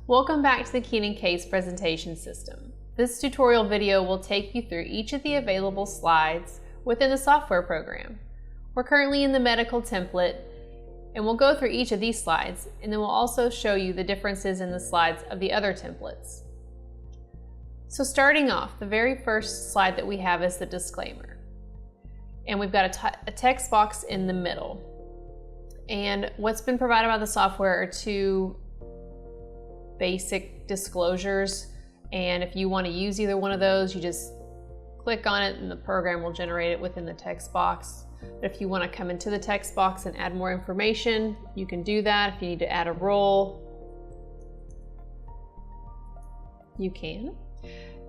Welcome back to the Keenan case presentation system. This tutorial video will take you through each of the available slides within the software program. We're currently in the medical template, and we'll go through each of these slides, and then we'll also show you the differences in the slides of the other templates. So starting off, the very first slide that we have is the disclaimer. And we've got a text box in the middle. And what's been provided by the software are two basic disclosures, and if you want to use either one of those, you just click on it and the program will generate it within the text box. But if you want to come into the text box and add more information, you can do that. If you need to add a role, you can.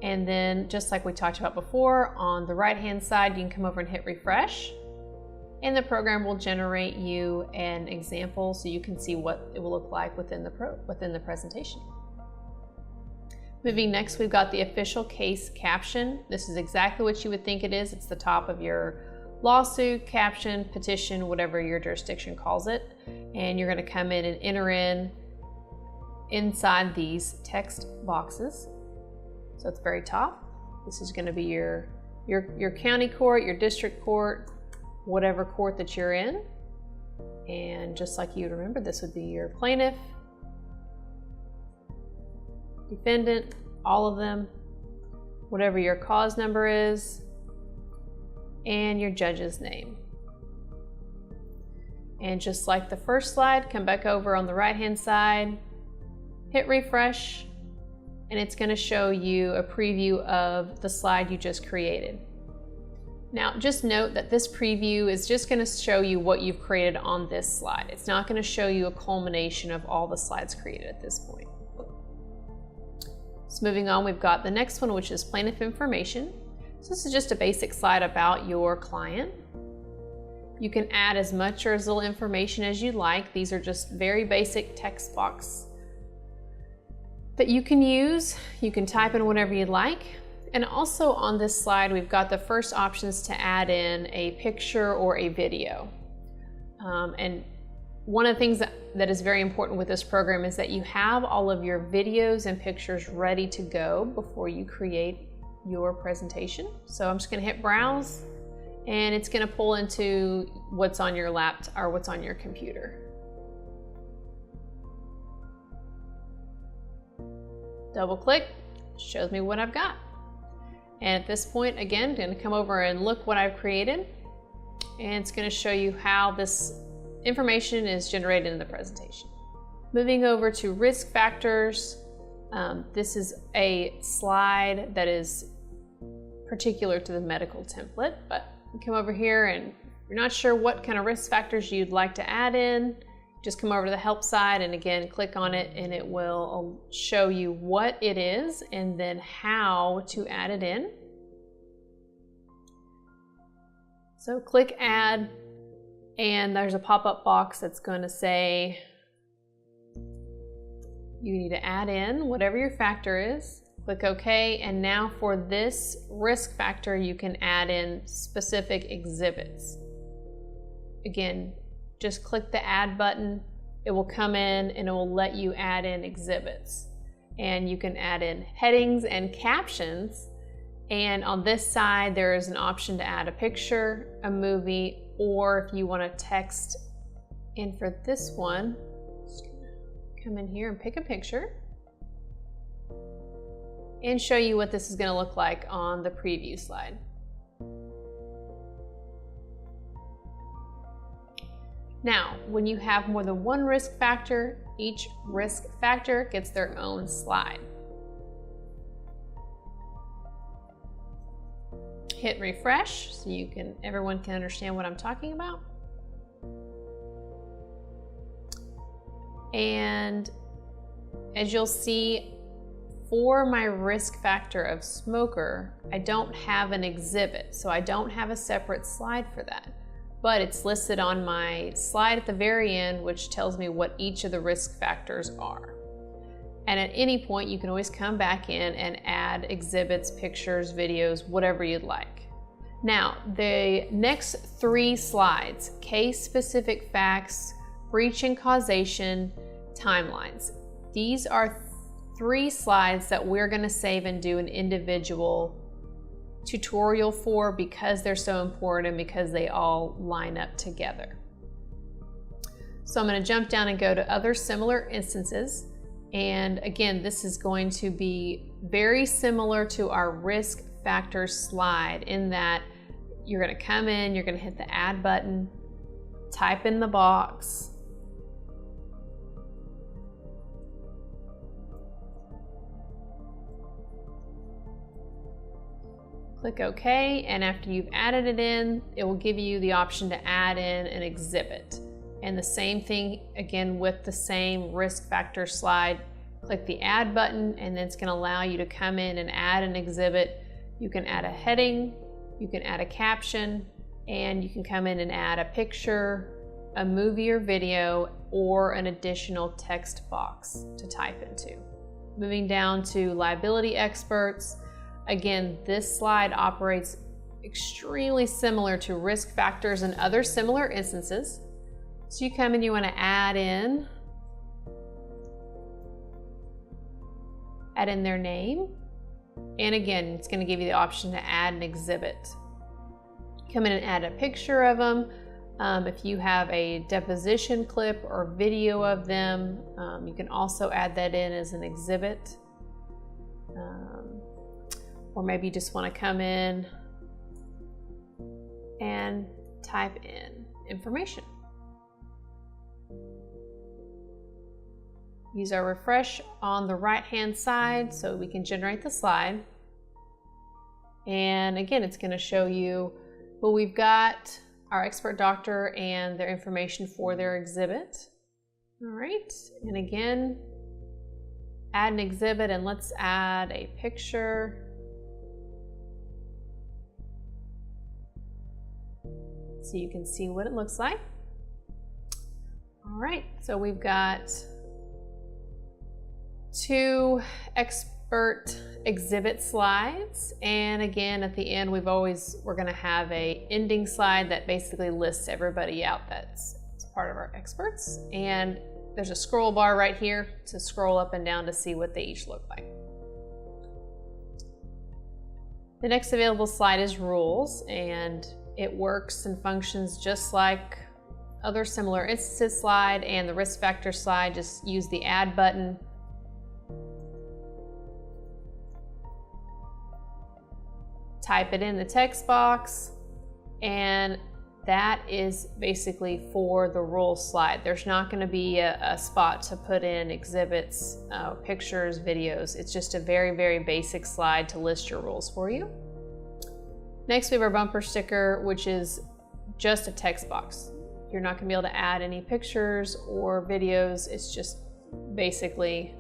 And then just like we talked about before, on the right hand side you can come over and hit refresh, and the program will generate you an example so you can see what it will look like within the presentation. Moving next, we've got the official case caption. This is exactly what you would think it is. It's the top of your lawsuit, caption, petition, whatever your jurisdiction calls it. And you're going to come in and enter in inside these text boxes. So at the very top, this is going to be your county court, your district court, whatever court that you're in. And just like you remember, this would be your plaintiff, defendant, all of them, whatever your cause number is, and your judge's name. And just like the first slide, come back over on the right hand side, hit refresh, and it's going to show you a preview of the slide you just created. Now, just note that this preview is just going to show you what you've created on this slide. It's not going to show you a culmination of all the slides created at this point. So moving on, we've got the next one, which is plaintiff information. So this is just a basic slide about your client. You can add as much or as little information as you like. These are just very basic text box that you can use. You can type in whatever you'd like. And also on this slide, we've got the first options to add in a picture or a video. And one of the things that is very important with this program is that you have all of your videos and pictures ready to go before you create your presentation. So I'm just going to hit browse, and it's going to pull into what's on your laptop or what's on your computer. Double click, shows me what I've got. And at this point, again, I'm going to come over and look what I've created, and it's going to show you how this information is generated in the presentation. Moving over to risk factors, this is a slide that is particular to the medical template, but you come over here and if you're not sure what kind of risk factors you'd like to add in, just come over to the help side and again click on it, and it will show you what it is and then how to add it in. So click add, and there's a pop-up box that's going to say you need to add in whatever your factor is. Click OK, and now for this risk factor you can add in specific exhibits. Again, just click the add button, it will come in and it will let you add in exhibits. And you can add in headings and captions, and on this side there is an option to add a picture, a movie, or if you want to text. And for this one, just gonna come in here and pick a picture and show you what this is going to look like on the preview slide. Now, when you have more than one risk factor, each risk factor gets their own slide. Hit refresh so everyone can understand what I'm talking about. And as you'll see, for my risk factor of smoker, I don't have an exhibit, so I don't have a separate slide for that. But it's listed on my slide at the very end, which tells me what each of the risk factors are. And at any point, you can always come back in and add exhibits, pictures, videos, whatever you'd like. Now, the next three slides, case-specific facts, breach and causation, timelines. These are 3 slides that we're going to save and do an individual tutorial for because they're so important, because they all line up together. So I'm going to jump down and go to other similar instances. And again, this is going to be very similar to our risk factors slide in that you're going to come in, you're going to hit the add button, type in the box, click OK, and after you've added it in, it will give you the option to add in an exhibit. And the same thing again with the same risk factor slide. Click the add button and then it's going to allow you to come in and add an exhibit. You can add a heading, you can add a caption, and you can come in and add a picture, a movie or video, or an additional text box to type into. Moving down to Liability Experts. Again, this slide operates extremely similar to risk factors and other similar instances. So you come and you want to add in their name. And again, it's going to give you the option to add an exhibit. Come in and add a picture of them. If you have a deposition clip or video of them, you can also add that in as an exhibit. Or maybe you just want to come in and type in information. Use our refresh on the right-hand side so we can generate the slide. And again, it's going to show you, well, we've got our expert doctor and their information for their exhibit. All right, and again, add an exhibit, and let's add a picture. So you can see what it looks like. All right, so we've got 2 expert exhibit slides, and again at the end we're going to have a ending slide that basically lists everybody out that's part of our experts, and there's a scroll bar right here to scroll up and down to see what they each look like. The next available slide is rules, and it works and functions just like other similar instances slide and the risk factor slide. Just use the add button. Type it in the text box, and that is basically for the rules slide. There's not going to be a spot to put in exhibits, pictures, videos. It's just a very, very basic slide to list your rules for you. Next, we have our bumper sticker, which is just a text box. You're not going to be able to add any pictures or videos. It's just basically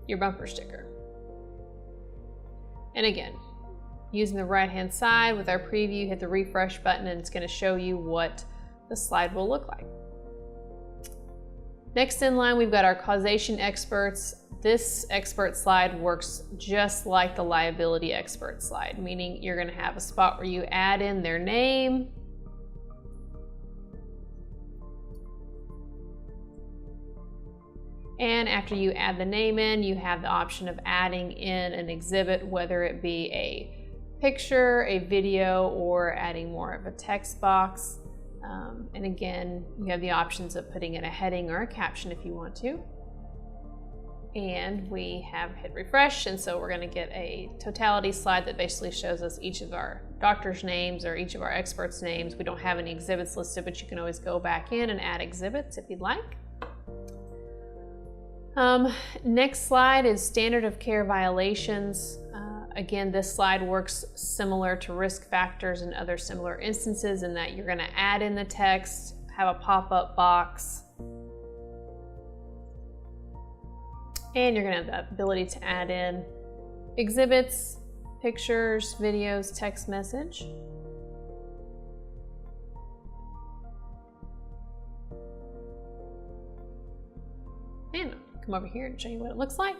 your bumper sticker. And again, using the right-hand side with our preview, hit the refresh button and it's going to show you what the slide will look like. Next in line, we've got our causation experts. This expert slide works just like the liability expert slide, meaning you're going to have a spot where you add in their name, and after you add the name in, you have the option of adding in an exhibit, whether it be a picture, a video, or adding more of a text box. And again, you have the options of putting in a heading or a caption if you want to. And we have hit refresh, and so we're going to get a totality slide that basically shows us each of our doctors' names or each of our experts' names. We don't have any exhibits listed, but you can always go back in and add exhibits if you'd like. Next slide is standard of care violations. Again, this slide works similar to risk factors and other similar instances in that you're going to add in the text, have a pop-up box, and you're going to have the ability to add in exhibits, pictures, videos, text message. And I'll come over here and show you what it looks like.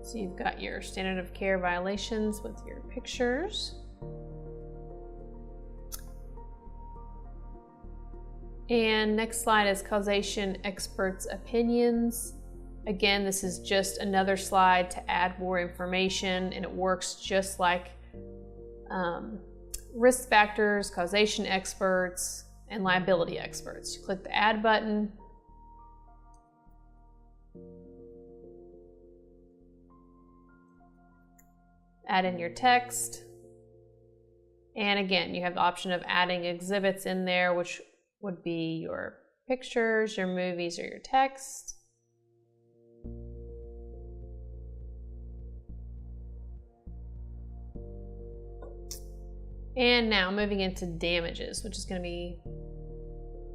So you've got your standard of care violations with your pictures. And next slide is causation experts' opinions. Again, this is just another slide to add more information, and it works just like risk factors, causation experts, and liability experts. You click the add button. Add in your text. And again, you have the option of adding exhibits in there, which would be your pictures, your movies, or your text. And now moving into damages, which is going to be,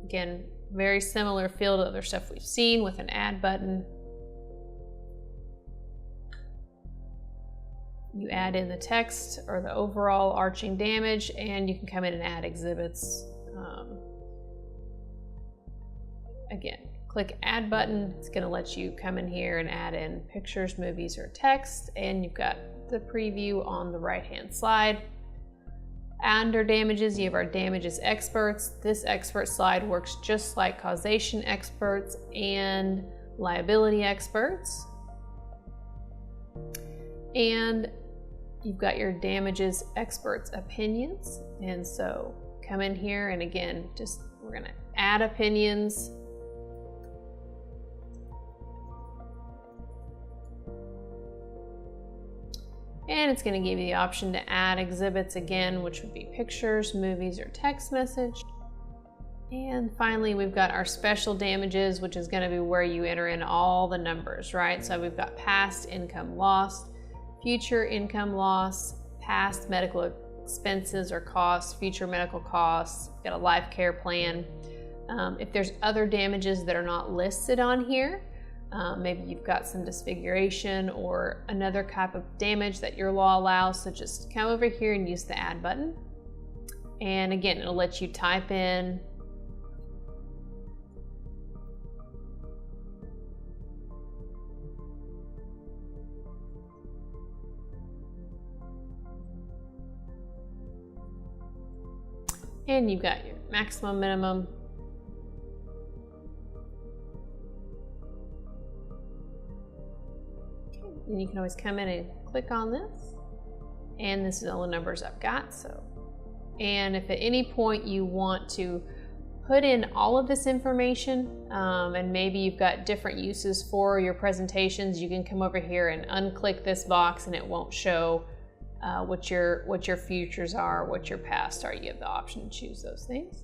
again, very similar feel to other stuff we've seen with an add button. You add in the text or the overall arching damage, and you can come in and add exhibits. Again, click add button. It's going to let you come in here and add in pictures, movies, or text, and you've got the preview on the right-hand slide. Under damages, you have our damages experts. This expert slide works just like causation experts and liability experts. And you've got your damages experts opinions. And so come in here, and again, we're gonna add opinions. And it's going to give you the option to add exhibits again, which would be pictures, movies, or text message. And finally, we've got our special damages, which is going to be where you enter in all the numbers, right? So we've got past income loss, future income loss, past medical expenses or costs, future medical costs, got a life care plan. If there's other damages that are not listed on here, maybe you've got some disfiguration or another type of damage that your law allows, so just come over here and use the add button. And again, it'll let you type in and you've got your maximum, minimum. And you can always come in and click on this, and this is all the numbers I've got. And if at any point you want to put in all of this information, and maybe you've got different uses for your presentations, you can come over here and unclick this box, and it won't show what your futures are, what your past are. You have the option to choose those things.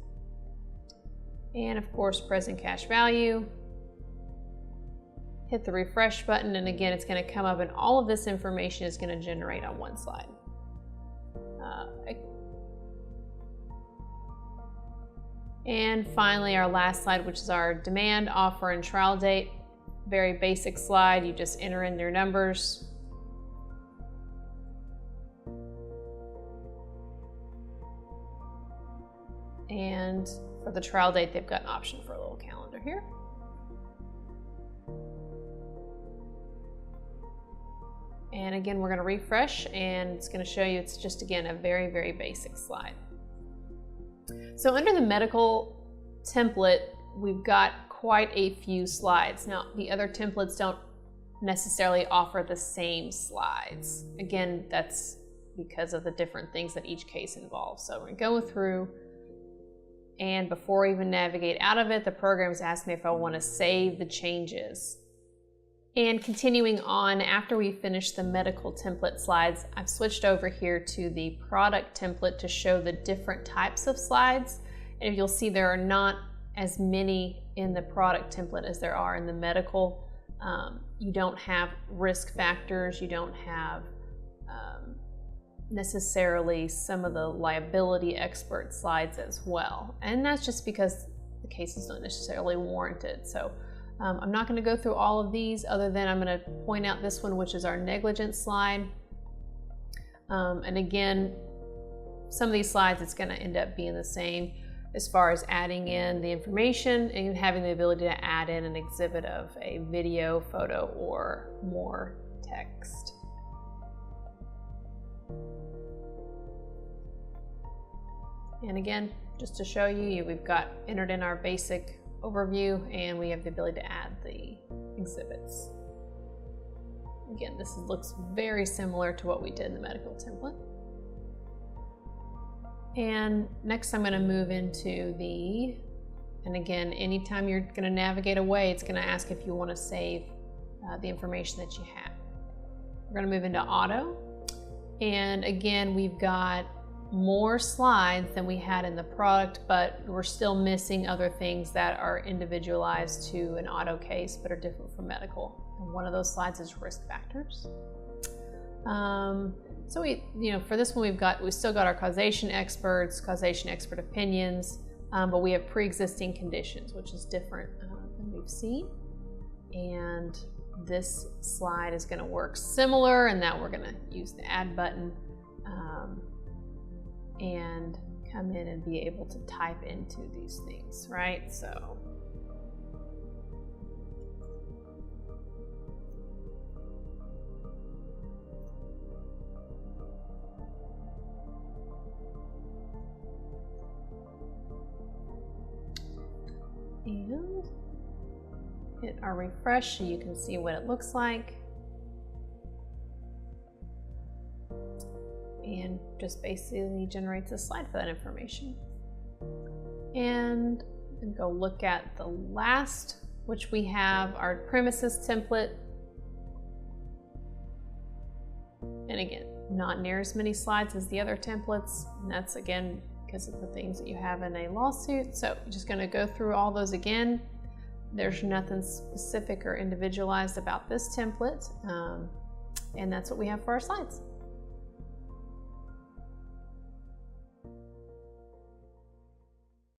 And of course, present cash value. Hit the refresh button, and again, it's going to come up, and all of this information is going to generate on one slide. And finally, our last slide, which is our demand, offer, and trial date. Very basic slide. You just enter in your numbers. And for the trial date, they've got an option for a little calendar here. And again, we're going to refresh, and it's going to show you, it's just, again, a very, very basic slide. So under the medical template, we've got quite a few slides. Now, the other templates don't necessarily offer the same slides. Again, that's because of the different things that each case involves. So we're going to go through, and before I even navigate out of it, the program's asking me if I want to save the changes. And continuing on, after we finish the medical template slides, I've switched over here to the product template to show the different types of slides. And you'll see there are not as many in the product template as there are in the medical. You don't have risk factors, you don't have necessarily some of the liability expert slides as well. And that's just because the cases don't necessarily warrant it. So I'm not going to go through all of these, other than I'm going to point out this one, which is our negligence slide. And again, some of these slides, it's going to end up being the same as far as adding in the information and having the ability to add in an exhibit of a video, photo, or more text. And again, just to show you, we've got entered in our basic overview, and we have the ability to add the exhibits. Again, this looks very similar to what we did in the medical template. And next I'm going to move into and again, anytime you're going to navigate away, it's going to ask if you want to save the information that you have. We're going to move into auto. And again, we've got more slides than we had in the product, but we're still missing other things that are individualized to an auto case but are different from medical. And one of those slides is risk factors. So for this one, we've still got our causation experts, causation expert opinions, but we have pre-existing conditions, which is different than we've seen. And this slide is going to work similar in that we're going to use the add button and come in and be able to type into these things, right? So and hit our refresh so you can see what it looks like. And just basically generates a slide for that information. And go look at the last, which we have our premises template. And again, not near as many slides as the other templates. And that's again because of the things that you have in a lawsuit. So I'm just going to go through all those again. There's nothing specific or individualized about this template. And that's what we have for our slides.